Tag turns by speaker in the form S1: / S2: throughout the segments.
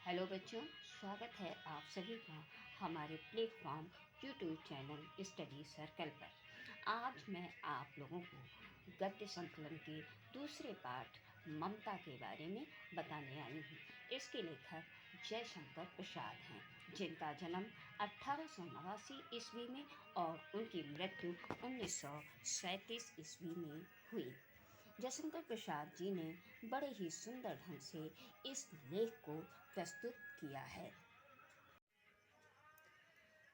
S1: Hello बच्चों, स्वागत है आप सभी का हमारे platform YouTube channel study circle पर। आज मैं आप लोगों को गद्य संकलन के दूसरे पाठ ममता के बारे में बताने आई हूँ। इसके लेखक जयशंकर प्रसाद हैं, जिनका जन्म 1889 ईस्वी में और उनकी मृत्यु 1937 ईस्वी में हुई। जयशंकर प्रसाद जी ने बड़े ही सुंदर ढंग से इस लेख को प्रस्तुत किया है।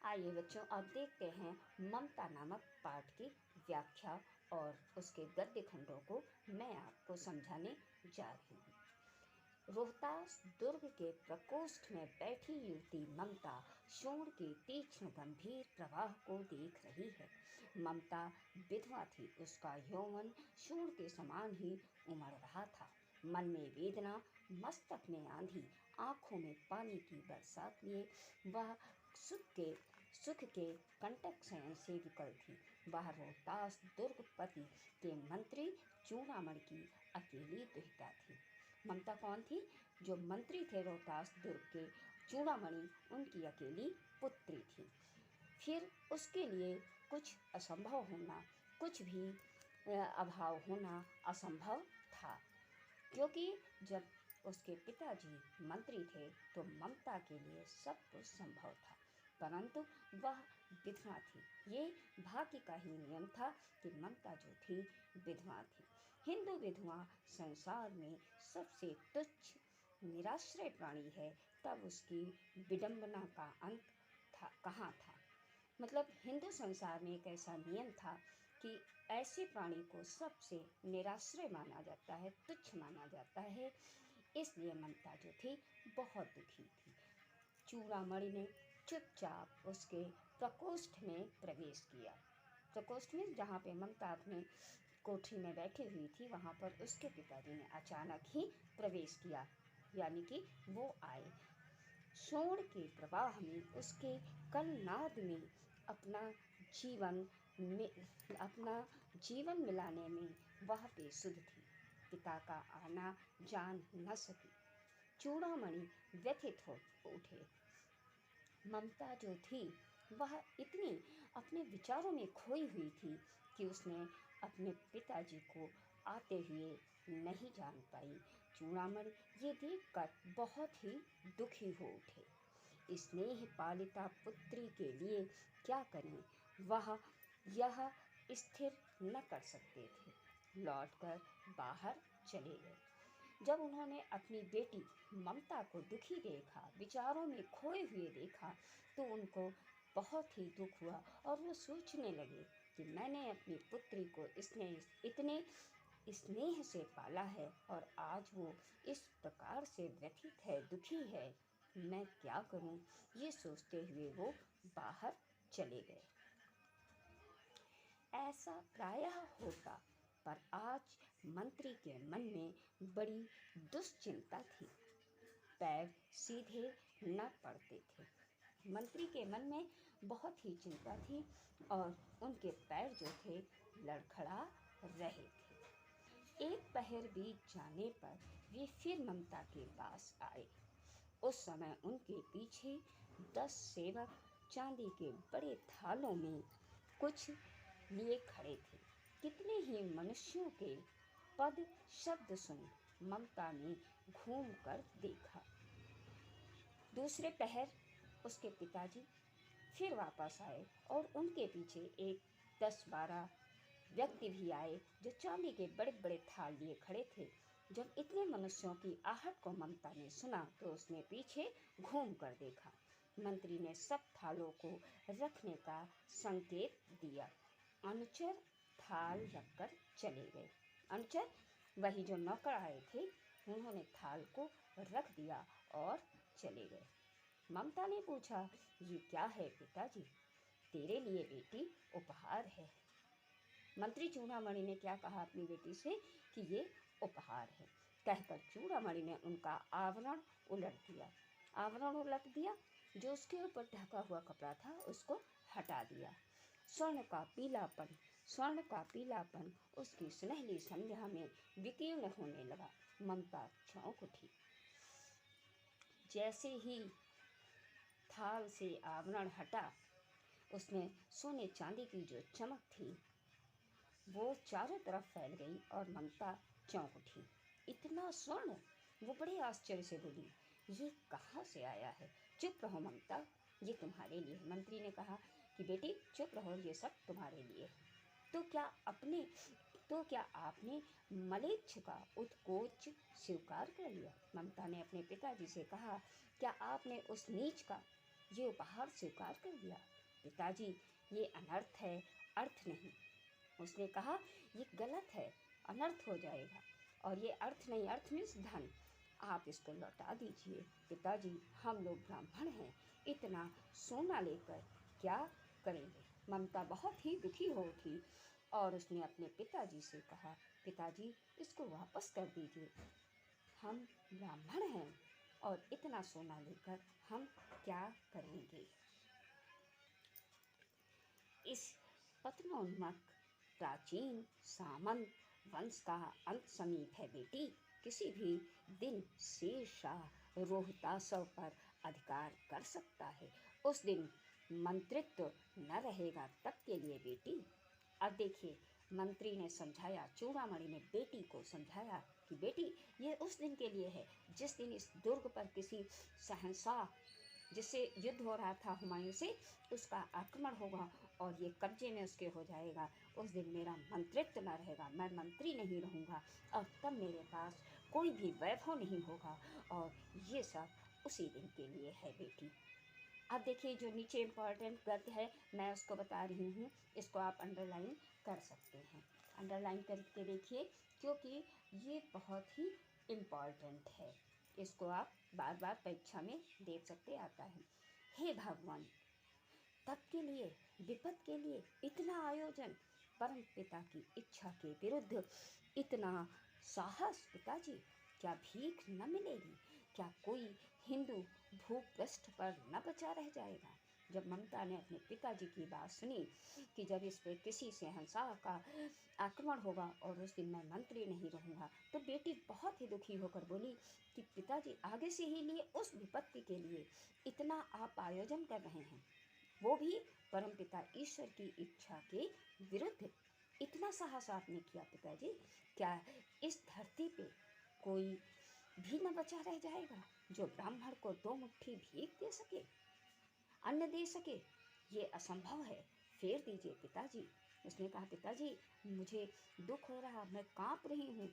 S1: आइए बच्चों, अब देखते हैं ममता नामक पाठ की व्याख्या और उसके गद्य खंडों को मैं आपको समझाने जा रही हूँ। रोहतास दुर्ग के प्रकोष्ठ में बैठी युवती ममता शोण के तीक्ष्ण गंभीर प्रवाह को देख रही है। ममता विधवा थी, उसका यौवन शोण के समान ही उमड़ रहा था। मन में वेदना, मस्तक में आंधी, आंखों में पानी की बरसात लिए वह सुख के कंटक शयन से विकल थी। वह रोहतास दुर्गपति के मंत्री चूड़ामणि की अकेली दुहिता थी। ममता कौन थी? जो मंत्री थे रोहतास दुर्ग के, चूड़ामणि उनकी अकेली पुत्री थी। फिर उसके लिए कुछ असंभव होना, कुछ भी अभाव होना असंभव था, क्योंकि जब उसके पिताजी मंत्री थे तो ममता के लिए सब कुछ संभव था, परंतु वह विधवा थी। ये भाग्य का ही नियम था कि ममता जो थी विधवा थी। हिंदू विधवा संसार में सबसे तुच्छ निराश्रय प्राणी है, तब उसकी विडंबना का अंत कहाँ था। मतलब हिंदू संसार में एक ऐसा नियम था कि ऐसे प्राणी को सबसे निराश्रय माना जाता है, तुच्छ माना जाता है। इसलिए ममता जो थी बहुत दुखी थी। चूड़ामणि ने चुपचाप उसके प्रकोष्ठ में प्रवेश किया। प्रकोष्ठ में जहाँ पे ममता अपने कोठरी में बैठी हुई थी, वहाँ पर उसके पिताजी ने अचानक ही प्रवेश किया, यानी कि वो आए। शोण के प्रवाह में, उसके कलनाद में अपना जीवन मिलाने में वह बेसुध थी। पिता का आना जान न सकी। चूड़ामणि व्यथित हो उठे। ममता जो थी वह इतनी अपने विचारों में खोई हुई थी कि उसने अपने पिताजी को आते हुए नहीं जान पाई। चूड़ामणि ये देखकर बहुत ही दुखी हो उठे। स्नेह पालिता पुत्री के लिए क्या करें, वह यह स्थिर न कर सकते थे। लौटकर बाहर चले गए। जब उन्होंने अपनी बेटी ममता को दुखी देखा, विचारों में खोए हुए देखा, तो उनको बहुत ही दुख हुआ और वो सोचने लगे कि मैंने अपनी पुत्री को इतने स्नेह से पाला है और आज वो इस प्रकार से व्यथित है, दुखी है, मैं क्या करूं। ये सोचते हुए वो बाहर चले गए। ऐसा प्रायः होता, पर आज मंत्री के मन में बड़ी दुश्चिंता थी। पैर सीधे न पड़ते थे। मंत्री के मन में बहुत ही चिंता थी और उनके पैर जो थे लड़खड़ा रहे थे। एक पहर बीत जाने पर वे फिर ममता के पास आए। उस समय उनके पीछे 10 सेवक चांदी के बड़े थालों में कुछ लिए खड़े थे। कितने ही मनुष्यों के पद शब्द सुन ममता ने घूम कर देखा। दूसरे पहर उसके पिताजी फिर वापस आए और उनके पीछे एक 10-12 व्यक्ति भी आए, जो चांदी के बड़े बड़े थाल लिए खड़े थे। जब इतने मनुष्यों की आहट को ममता ने सुना तो उसने पीछे घूम कर देखा। मंत्री ने सब थालों को रखने का संकेत दिया। अनुचर थाल रखकर चले गए। अनुचर वही जो नौकर आए थे, उन्होंने थाल को रख दिया और चले गए। ममता ने पूछा, ये क्या है पिताजी? तेरे लिए बेटी उपहार है। मंत्री चूड़ामणि ने क्या कहा अपनी बेटी से कि ये उपहार है। कहकर चूड़ामणि ने उनका आवरण उलट दिया। जो उसके ऊपर ढका हुआ कपड़ा था उसको हटा दिया। स्वर्ण का पीलापन उसकी सुनहली संध्या में विकीर्ण होने लगा। ममता चौंक उठी। जैसे ही थाल से आवरण हटा, उसमें सोने चांदी की जो चमक थी वो चारों तरफ फैल गई और ममता चौंक उठी। इतना स्वर्ण! वो बड़े आश्चर्य से बोली, ये कहाँ से आया है? चुप रहो ममता, ये तुम्हारे लिए। मंत्री ने कहा कि बेटी चुप रहो, ये सब तुम्हारे लिए। तो क्या आपने मलेच्छ का उत्कोच स्वीकार कर लिया? ममता ने अपने पिताजी से कहा, क्या आपने उस नीच का ये उपहार स्वीकार कर लिया? पिताजी, ये अनर्थ है, अर्थ नहीं। उसने कहा, ये गलत है, अनर्थ हो जाएगा। और ये अर्थ नहीं, अर्थ मीन्स धन। आप इसको लौटा दीजिए। पिताजी, हम लोग ब्राह्मण हैं, इतना सोना लेकर क्या करेंगे? ममता बहुत ही दुखी हो उठी और उसने अपने पिताजी से कहा, पिताजी इसको वापस कर दीजिए, हम ब्राह्मण हैं और इतना सोना लेकर हम क्या करेंगे? इस पतनोन्मुख प्राचीन सामंत वंश का अंत समीप है बेटी। किसी भी दिन शेरशाह रोहतासव पर अधिकार कर सकता है। उस दिन मंत्रित्व न रहेगा तब के लिए बेटी। अब देखिए, मंत्री ने समझाया, चूड़ामणि ने बेटी को समझाया कि बेटी ये उस दिन के लिए है जिस दिन इस दुर्ग पर किसी शहंशाह जिससे युद्ध हो रहा था हुमायूं से, उसका आक्रमण होगा और ये कब्जे में उसके हो जाएगा। उस दिन मेरा मंत्रित्व न रहेगा, मैं मंत्री नहीं रहूँगा और तब मेरे पास कोई भी वैभव नहीं होगा। और ये सब उसी दिन के लिए है बेटी। अब देखिए, जो नीचे इम्पॉर्टेंट गद्य है मैं उसको बता रही हूँ, इसको आप अंडरलाइन कर सकते हैं। अंडरलाइन करके देखिए, क्योंकि ये बहुत ही इम्पॉर्टेंट है। इसको आप बार बार परीक्षा में देख सकते, आता है। हे भगवान, तब के लिए, विपद के लिए इतना आयोजन, परम पिता की इच्छा के विरुद्ध इतना साहस। पिताजी, क्या भीख न मिलेगी? क्या कोई हिंदू भूपृष्ठ पर न बचा रह जाएगा? जब ममता ने अपने पिताजी की बात सुनी कि जब इस पे किसी से शहंशाह का आक्रमण होगा और उस दिन मैं मंत्री नहीं रहूँगा, तो बेटी बहुत ही दुखी होकर बोली कि पिताजी, आगे से ही लिए उस विपत्ति के लिए इतना आप आयोजन कर रहे हैं, वो भी परमपिता ईश्वर की इच्छा के विरुद्ध। इतना साहस आपने किया पिताजी, क्या इस धरती पे कोई भी न बचा रह जाएगा जो ब्राह्मण को 2 मुट्ठी भीख दे सके, अन्न दे सके? ये असंभव है, फेर दीजिए पिताजी। उसने कहा, पिताजी मुझे दुख हो रहा, मैं काँप रही हूँ,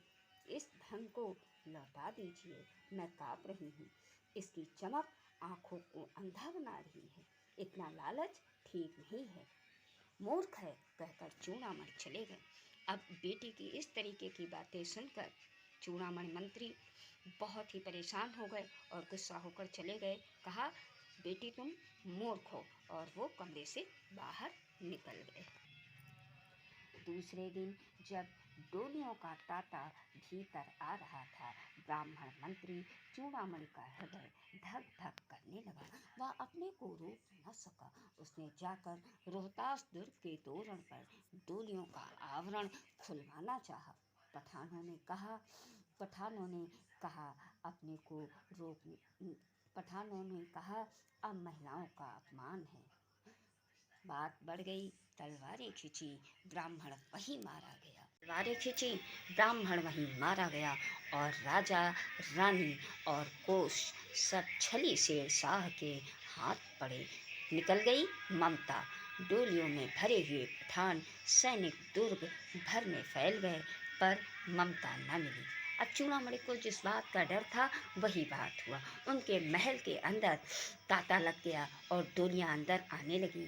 S1: इस धन को लौटा दीजिए, मैं काँप रही हूँ। इसकी चमक आँखों को अंधा बना रही है, इतना लालच ठीक नहीं है। मूर्ख है, कहकर चूड़ामणि चले गए। अब बेटी की इस तरीके की बातें सुनकर चूड़ामणि मंत्री बहुत ही परेशान हो गए और गुस्सा होकर चले गए। कहा, बेटी तुम मूर्ख हो, और वो कमरे से बाहर निकल गए। दूसरे दिन जब डोलियों का तांता भीतर आ रहा था, ब्राह्मण मंत्री चूड़ामणि का हृदय धक धक करने लगा। वह अपने को रोक न सका। उसने जाकर रोहतास दुर्ग के तोरण पर डोलियों का आवरण खुलवाना चाहा। पठानों ने कहा अपने को रोक पठानों ने कहा, अब महिलाओं का अपमान है। बात बढ़ गई, तलवारें खींची, ब्राह्मण वहीं मारा गया। तलवारें खींची, ब्राह्मण वहीं मारा गया और राजा, रानी और कोष सब छली शेरशाह के हाथ पड़े। निकल गई ममता। डोलियों में भरे हुए पठान सैनिक दुर्ग भर में फैल गए, पर ममता न मिली। अब चूड़ामणि को जिस बात का डर था वही बात हुआ। उनके महल के अंदर तांता लग गया और डोलियां अंदर आने लगी।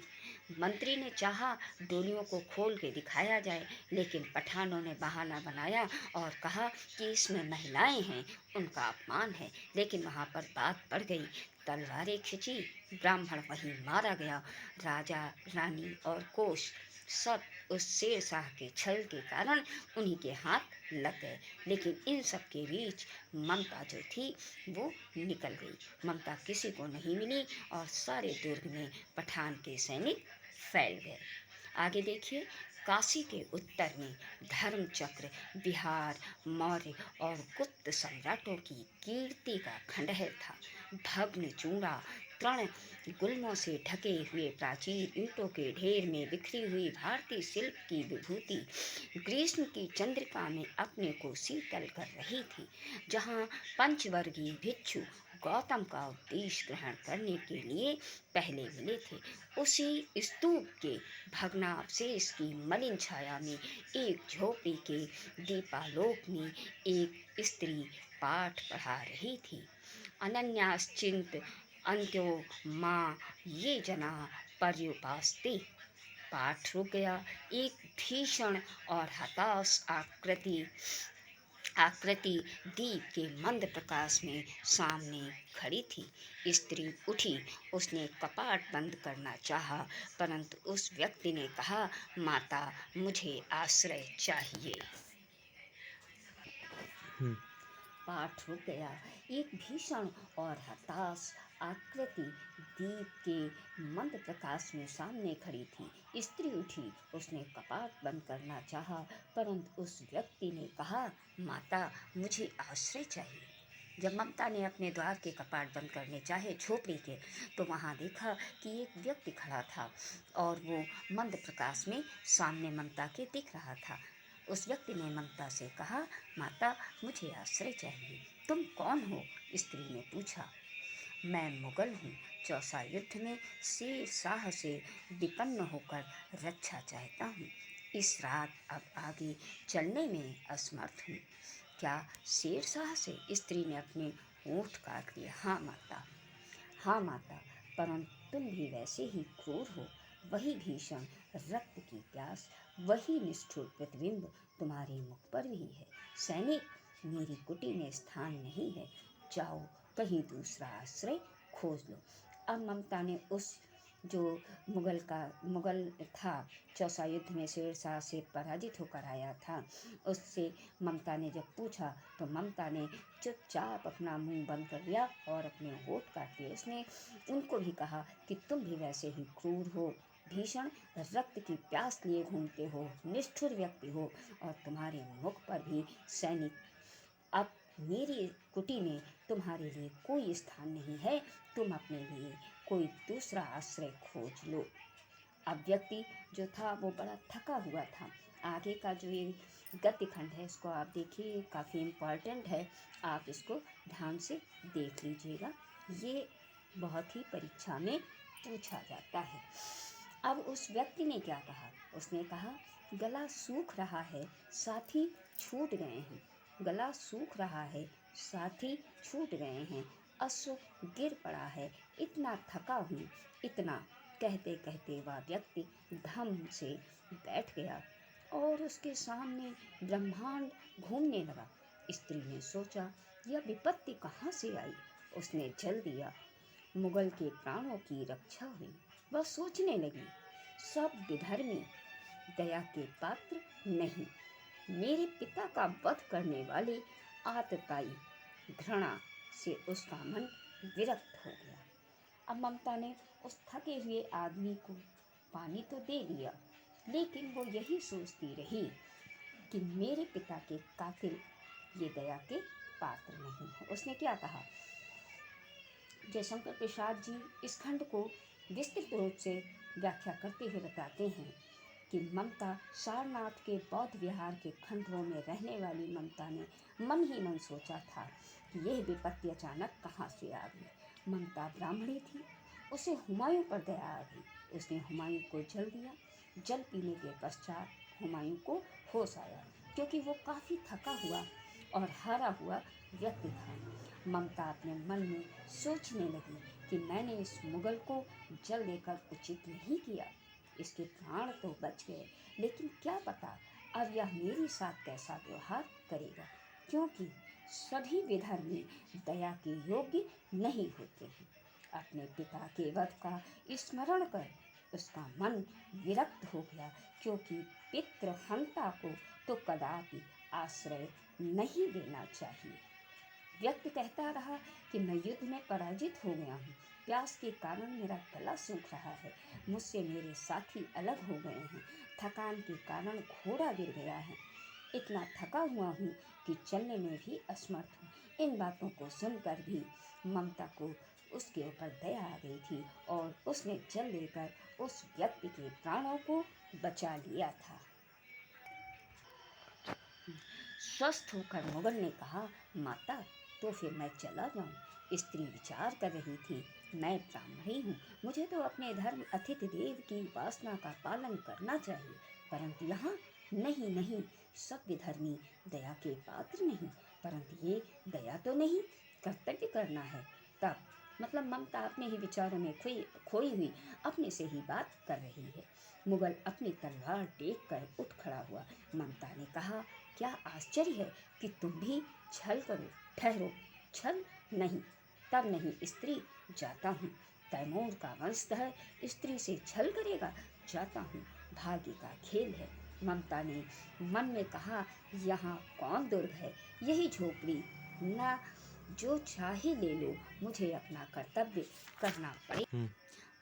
S1: मंत्री ने चाहा डोलियों को खोल के दिखाया जाए, लेकिन पठानों ने बहाना बनाया और कहा कि इसमें महिलाएं हैं, उनका अपमान है। लेकिन वहाँ पर बात बढ़ गई, तलवारें खिंची, ब्राह्मण वहीं मारा गया। राजा, रानी और कोष सब उस शेरशाह के छल के कारण उन्हीं के हाथ लग गए। लेकिन इन सब के बीच ममता जो थी वो निकल गई। ममता किसी को नहीं मिली और सारे दुर्ग में पठान के सैनिक फैल गए। आगे देखिए, काशी के उत्तर में धर्मचक्र, बिहार, मौर्य और गुप्त सम्राटों की कीर्ति का खंडहर था। भग्न चूड़ा तृण गुल्मों से ढके हुए प्राचीन ईंटों के ढेर में बिखरी हुई भारतीय शिल्प की विभूति ग्रीष्म की चंद्रिका में अपने को शीतल कर रही थी। जहाँ पंचवर्गीय भिक्षु गौतम का उपदेश ग्रहण करने के लिए पहले मिले थे, उसी स्तूप के भग्नावशेष की मलिन छाया में एक झोपड़ी के दीपालोक में एक स्त्री पाठ पढ़ा रही थी। अनन्याश्चिंत अंत्यो माँ ये जना पर्युपास्ते। पाठ रुक गया। एक भीषण और हताश आकृति दीप के मंद प्रकाश में सामने खड़ी थी। स्त्री उठी, उसने कपाट बंद करना चाहा, परंतु उस व्यक्ति ने कहा, माता मुझे आश्रय चाहिए। पाठ रुक गया। एक भीषण और हताश आकृति दीप के मंद प्रकाश में सामने खड़ी थी। स्त्री उठी, उसने कपाट बंद करना चाहा, परंतु उस व्यक्ति ने कहा, माता मुझे आश्रय चाहिए। जब ममता ने अपने द्वार के कपाट बंद करने चाहे झोपड़ी के, तो वहाँ देखा कि एक व्यक्ति खड़ा था और वो मंद प्रकाश में सामने ममता के दिख रहा था। उस व्यक्ति ने ममता से कहा, माता मुझे आश्रय चाहिए। तुम कौन हो? स्त्री ने पूछा। मैं मुगल हूँ, चौसा युद्ध में शेर शाह से विपन्न होकर रक्षा चाहता हूँ। इस रात अब आगे चलने में असमर्थ हूँ। क्या शेर शाह से? स्त्री ने अपने होंठ काट लिए। हाँ माता, परंतु तुम भी वैसे ही क्रूर हो। वही भीषण रक्त की प्यास, वही निष्ठुर प्रतिबिंब तुम्हारे मुख पर भी है। सैनिक, मेरी कुटी में स्थान नहीं है, जाओ कहीं दूसरा आश्रय खोज लो। अब ममता ने उस जो मुगल था, चौसा युद्ध में शेरशाह से पराजित होकर आया था, उससे ममता ने जब पूछा तो ममता ने चुपचाप अपना मुंह बंद कर लिया और अपने होठ काट लिए। उसने उनको भी कहा कि तुम भी वैसे ही क्रूर हो, भीषण रक्त की प्यास लिए घूमते हो, निष्ठुर व्यक्ति हो, और तुम्हारे मुख पर भी सैनिक। अब मेरी कुटी में तुम्हारे लिए कोई स्थान नहीं है, तुम अपने लिए कोई दूसरा आश्रय खोज लो। अब व्यक्ति जो था वो बड़ा थका हुआ था। आगे का जो ये गद्य खंड है इसको आप देखिए, काफ़ी इम्पॉर्टेंट है, आप इसको ध्यान से देख लीजिएगा। ये बहुत ही परीक्षा में पूछा जाता है। अब उस व्यक्ति ने क्या कहा? उसने कहा, गला सूख रहा है, साथी छूट गए हैं। गला सूख रहा है, साथी छूट गए हैं, अश्व गिर पड़ा है, इतना थका हूँ, इतना। कहते कहते वह व्यक्ति धम से बैठ गया और उसके सामने ब्रह्मांड घूमने लगा। स्त्री ने सोचा, यह विपत्ति कहाँ से आई? उसने जल दिया, मुगल के प्राणों की रक्षा हुई। वह सोचने लगी, सब विधर्मी दया के पात्र नहीं। मेरे पिता का वध करने वाले आतताई घृणा से उसका मन विरक्त हो गया। अब ममता ने उस थके हुए आदमी को पानी तो दे दिया, लेकिन वो यही सोचती रही कि मेरे पिता के कातिल ये दया के पात्र नहीं है। उसने क्या कहा? जयशंकर प्रसाद जी इस खंड को विस्तृत रूप से व्याख्या करते हुए बताते हैं कि ममता सारनाथ के बौद्ध विहार के खंडरों में रहने वाली ममता ने मन ही मन सोचा था कि यह विपत्ति अचानक कहाँ से आ गई। ममता ब्राह्मणी थी, उसे हुमायूं पर दया आ गई। उसने हुमायूं को जल दिया। जल पीने के पश्चात हुमायूं को होश आया, क्योंकि वो काफ़ी थका हुआ और हारा हुआ व्यक्ति था। ममता अपने मन में सोचने लगी कि मैंने इस मुगल को जल देकर उचित नहीं किया। इसके प्राण तो बच गए, लेकिन क्या पता अब यह मेरे साथ कैसा व्यवहार करेगा, क्योंकि सभी विधर्मी दया के योग्य नहीं होते हैं। अपने पिता के वध का स्मरण कर उसका मन विरक्त हो गया, क्योंकि पितृहंता को तो कदापि आश्रय नहीं देना चाहिए। व्यक्ति कहता रहा कि मैं युद्ध में पराजित हो गया हूँ, प्यास के कारण मेरा गला सूख रहा है, मुझसे मेरे साथी अलग हो गए हैं, थकान के कारण घोड़ा गिर गया है, इतना थका हुआ हूँ कि चलने में भी असमर्थ हूँ। इन बातों को सुनकर भी ममता को उसके ऊपर दया आ गई थी और उसने जल लेकर उस व्यक्ति के प्राणों को बचा लिया था। स्वस्थ होकर मुगल ने कहा, माता तो फिर मैं चला जाऊं। स्त्री विचार कर रही थी, मैं ब्राह्मणी हूँ, मुझे तो अपने धर्म अतिथि देव की उपासना का पालन करना चाहिए, परंतु यहाँ नहीं नहीं, सब विधर्मी दया के पात्र नहीं, परंतु ये दया तो नहीं, कर्तव्य करना है। तब मतलब ममता अपने ही विचारों में खोई हुई अपने से ही बात कर रही है। मुगल अपनी तलवार टेक कर उठ खड़ा हुआ। ममता ने कहा, क्या आश्चर्य है कि तुम भी छल करो। ठहरो, छल नहीं, तब नहीं स्त्री, जाता हूँ। तैमूर का वंशधर स्त्री से छल करेगा, जाता हूँ, भाग्य का खेल है। ममता ने मन में कहा, यहाँ कौन दुर्ग है, यही झोपड़ी, ना जो चाहे ले लो, मुझे अपना कर्तव्य करना पड़े।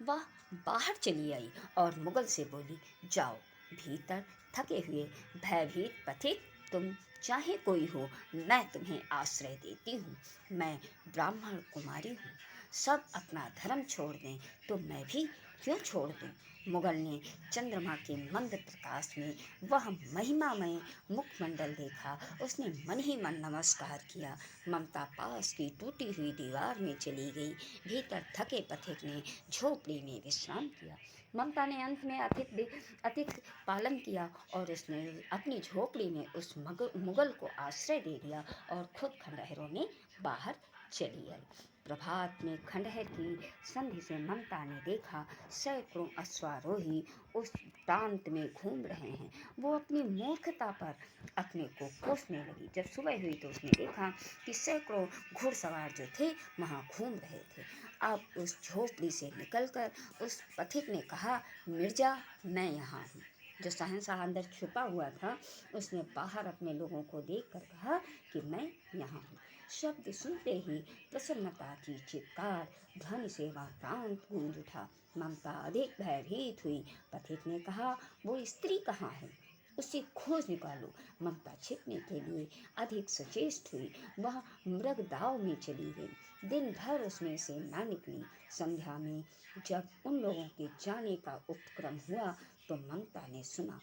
S1: वह बाहर चली आई और मुगल से बोली, जाओ भीतर, थके हुए भयभीत पथिक, तुम चाहे कोई हो, मैं तुम्हें आश्रय देती हूँ। मैं ब्राह्मण कुमारी हूँ, सब अपना धर्म छोड़ दें तो मैं भी क्यों छोड़ दूँ। मुगल ने चंद्रमा के मंद प्रकाश में वह महिमामय मुखमंडल देखा। उसने मन ही मन नमस्कार किया। ममता पास की टूटी हुई दीवार में चली गई। भीतर थके पथिक ने झोपड़ी में विश्राम किया। ममता ने अंत में अतिथि पालन किया और उसने अपनी झोपड़ी में उस मुगल को आश्रय दे दिया और खुद खंडहरों में बाहर चली आई। प्रभात में खंडहर की संधि से ममता ने देखा, सैकड़ों अश्वारोही उस प्रांत में घूम रहे हैं। वो अपनी मूर्खता पर अपने को कोसने लगी। जब सुबह हुई तो उसने देखा कि सैकड़ों घुड़सवार जो थे वहाँ घूम रहे थे। अब उस झोपड़ी से निकलकर उस पथिक ने कहा, मिर्जा, मैं यहाँ हूँ। जो शहंशाह अंदर छुपा हुआ था उसने बाहर अपने लोगों को देखकर कहा कि मैं यहाँ हूँ। शब्द सुनते ही प्रसन्नता की चित्कार ध्वनि से वह प्रांत गूंज उठा। ममता अधिक भयभीत हुई। पथिक ने कहा, वो स्त्री कहाँ है, उसकी खोज निकालो। ममता छिपने के लिए अधिक सचेष्ट हुई। वह मृग दाव में चली गई। दिन भर उसमें से ना निकली। संध्या में जब उन लोगों के जाने का उपक्रम हुआ तो ममता ने सुना,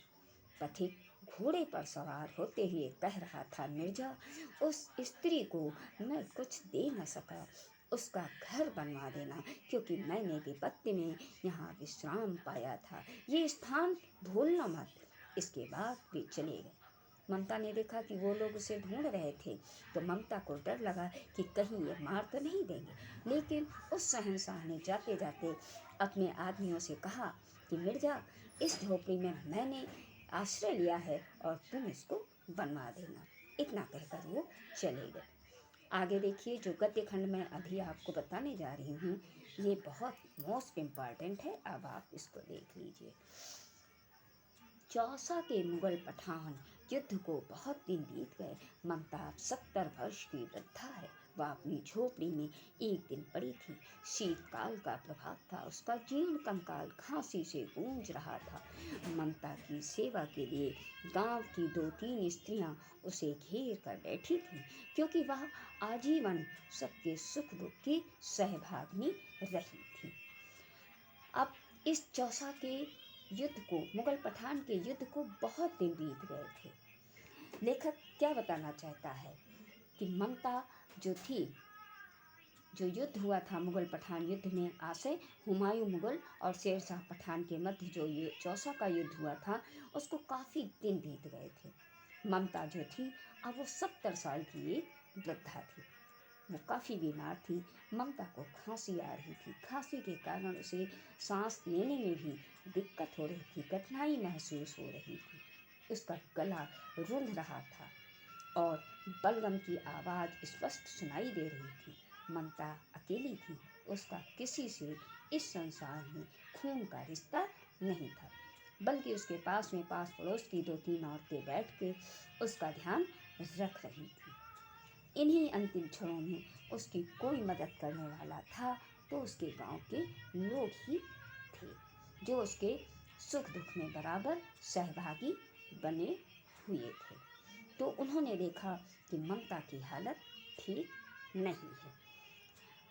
S1: पथिक घोड़े पर सवार होते हुए कह रहा था, मिर्जा, उस स्त्री को मैं कुछ दे न सका, उसका घर बनवा देना, क्योंकि मैंने विपत्ति में यहाँ विश्राम पाया था। ये स्थान भूलना मत। इसके बाद वे चले गए। ममता ने देखा कि वो लोग उसे ढूंढ रहे थे, तो ममता को डर लगा कि कहीं ये मार तो नहीं देंगे। लेकिन उस शहंशाह ने जाते जाते अपने आदमियों से कहा कि मिर्जा, इस झोपड़ी में मैंने आश्रय लिया है और तुम इसको बनवा देना। इतना कहकर वो चले गए। आगे देखिए, जो गद्य खंड में अभी आपको बताने जा रही हूँ, ये बहुत मोस्ट इम्पॉर्टेंट है। अब आप इसको देख लीजिए। चौसा के मुगल पठान युद्ध को बहुत दिन बीत गए। ममता 70 वर्ष की वृद्धा है। वह अपनी झोपड़ी में एक दिन पड़ी थी। शीतकाल का प्रभाव था। उसका जीर्ण कंकाल खांसी से गूंज रहा था। ममता की सेवा के लिए गांव की 2-3 स्त्रियां उसे घेर कर बैठी थीं, क्योंकि वह आजीवन सबके सुख दुख की सहभागिनी रही थी। अब इस चौसा के युद्ध को, मुगल पठान के युद्ध को बहुत दिन बीत गए थे। लेखक क्या बताना चाहता है कि ममता जो थी, जो युद्ध हुआ था मुगल पठान युद्ध में, आसे हुमायूं मुगल और शेरशाह पठान के मध्य जो ये चौसा का युद्ध हुआ था, उसको काफ़ी दिन बीत गए थे। ममता जो थी, अब वो 70 साल की एक वृद्धा थी। वो काफ़ी बीमार थी। ममता को खांसी आ रही थी। खांसी के कारण उसे सांस लेने में भी दिक्कत हो रही थी, कठिनाई महसूस हो रही थी। उसका गला रुंध रहा था और बलगम की आवाज़ स्पष्ट सुनाई दे रही थी। ममता अकेली थी। उसका किसी से इस संसार में खून का रिश्ता नहीं था, बल्कि उसके पास पड़ोस की 2-3 औरतें बैठ के उसका ध्यान रख रही थी। इन्हीं अंतिम क्षणों में उसकी कोई मदद करने वाला था तो उसके गांव के लोग ही थे, जो उसके सुख दुख में बराबर सहभागी बने हुए थे। तो उन्होंने देखा कि ममता की हालत ठीक नहीं है।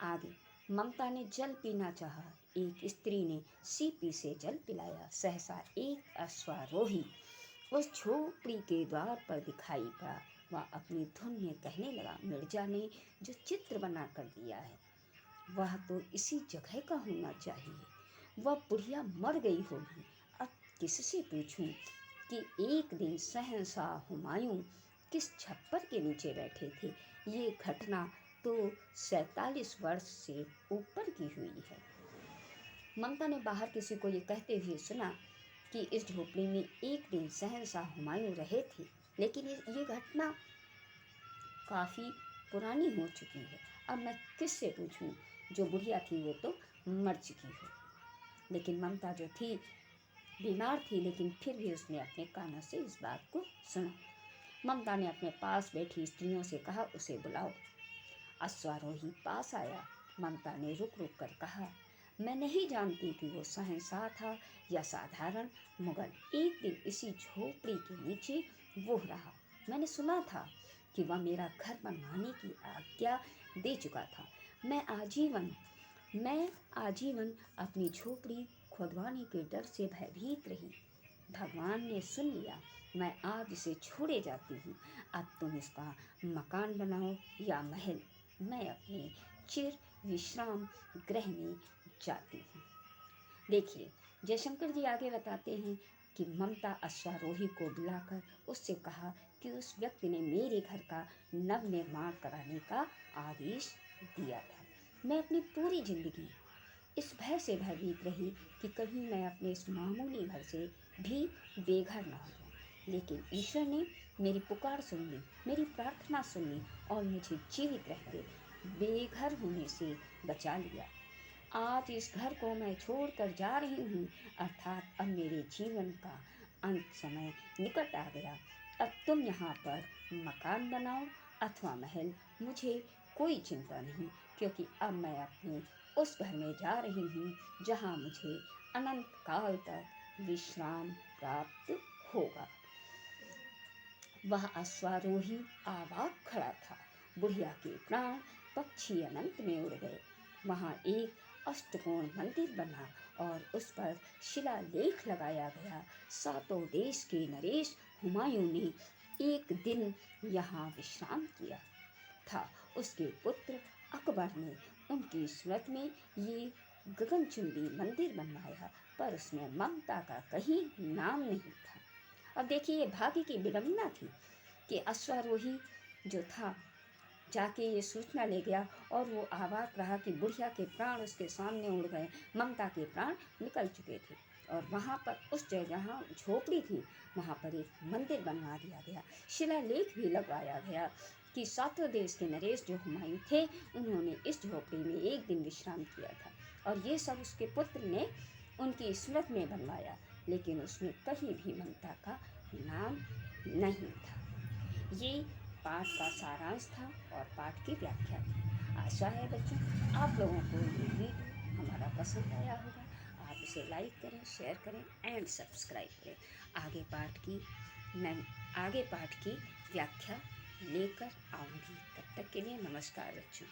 S1: आगे, ममता ने जल पीना चाहा। एक स्त्री ने सीपी से जल पिलाया। सहसा एक अश्वारोही उस झोपड़ी के द्वार पर दिखाई पड़ा। वह अपनी धुन में कहने लगा, मिर्जा ने जो चित्र बना कर दिया है वह तो इसी जगह का होना चाहिए। वह बुढ़िया मर गई होगी। अब किससे पूछूं कि एक दिन शहंशाह हुमायूं किस छप्पर के नीचे बैठे थे। ये घटना तो 47 वर्ष से ऊपर की हुई है। ममता ने बाहर किसी को ये कहते हुए सुना कि इस झोपड़ी में एक दिन शहंशाह हुमायूं रहे थे, लेकिन ये घटना काफ़ी पुरानी हो चुकी है। अब मैं किससे पूछूं? जो बुढ़िया थी वो तो मर चुकी हो। लेकिन ममता जो थी बीमार थी, लेकिन फिर भी उसने अपने कानों से इस बात को सुना। ममता ने अपने पास बैठी स्त्रियों से कहा, उसे बुलाओ। अश्वारोही पास आया। ममता ने रुक रुक कर कहा, मैं नहीं जानती कि वो शहंशाह था या साधारण मुगल। एक दिन इसी झोपड़ी के नीचे वो रहा। मैंने सुना था कि वह मेरा घर बनवाने की आज्ञा दे चुका था। मैं आजीवन अपनी झोपड़ी खुदवाने के डर से भयभीत रही। भगवान ने सुन लिया। मैं आज इसे छोड़े जाती हूँ। अब तुम इसका मकान बनाओ या महल। मैं अपने चिर विश्राम गृह में जाती हूँ। देखिए, जयशंकर जी आगे बताते हैं कि ममता अश्वारोही को बुलाकर उससे कहा कि उस व्यक्ति ने मेरे घर का नवनिर्माण कराने का आदेश दिया था। मैं अपनी पूरी जिंदगी इस भय से भयभीत रही कि कहीं मैं अपने इस मामूली घर से भी बेघर न हो जाऊं। लेकिन ईश्वर ने मेरी पुकार सुन ली, मेरी प्रार्थना सुन ली और मुझे जीवित रहते बेघर होने से बचा लिया। आज इस घर को मैं छोड़कर जा रही हूँ, अर्थात अब मेरे जीवन का अंत समय निकट आ गया। अब तुम यहाँ पर मकान बनाओ अथवा महल, मुझे कोई चिंता नहीं, क्योंकि अब मैं अपने उस घर में जा रही हूँ जहाँ मुझे अनंत काल तक विश्राम प्राप्त होगा। वह अश्वारोही आबाद खड़ा था। बुढ़िया के प्राण पक्षी अनंत में उड़ गए। वहाँ एक अष्टकोण मंदिर बना और उस पर शिलालेख लगाया गया। सातों देश के नरेश हुमायूं ने एक दिन यहाँ विश्राम किया था। उसके पुत्र अकबर ने उनकी स्मृति में ये गगनचुंबी मंदिर बनवाया, पर उसमें ममता का कहीं नाम नहीं था। अब देखिए, ये भाग्य की विडंबना थी कि अश्वारोही जो था जाके ये सूचना ले गया और वो आबाद रहा कि बुढ़िया के प्राण उसके सामने उड़ गए, ममता के प्राण निकल चुके थे। और वहाँ पर उस जगह जहाँ झोपड़ी थी वहाँ पर एक मंदिर बनवा दिया गया। शिलालेख भी लगवाया गया कि सातों देश के नरेश जो हुमायूं थे उन्होंने इस झोपड़ी में एक दिन विश्राम किया था, और ये सब उसके पुत्र ने उनकी स्मृति में बनवाया। लेकिन उसमें कहीं भी ममता का नाम नहीं था। ये पाठ का सारांश था और पाठ की व्याख्या थी। आशा है बच्चों आप लोगों को ये वीडियो हमारा पसंद आया होगा। आप इसे लाइक करें, शेयर करें एंड सब्सक्राइब करें। आगे पाठ की व्याख्या लेकर आऊँगी। तब तक के लिए नमस्कार बच्चों।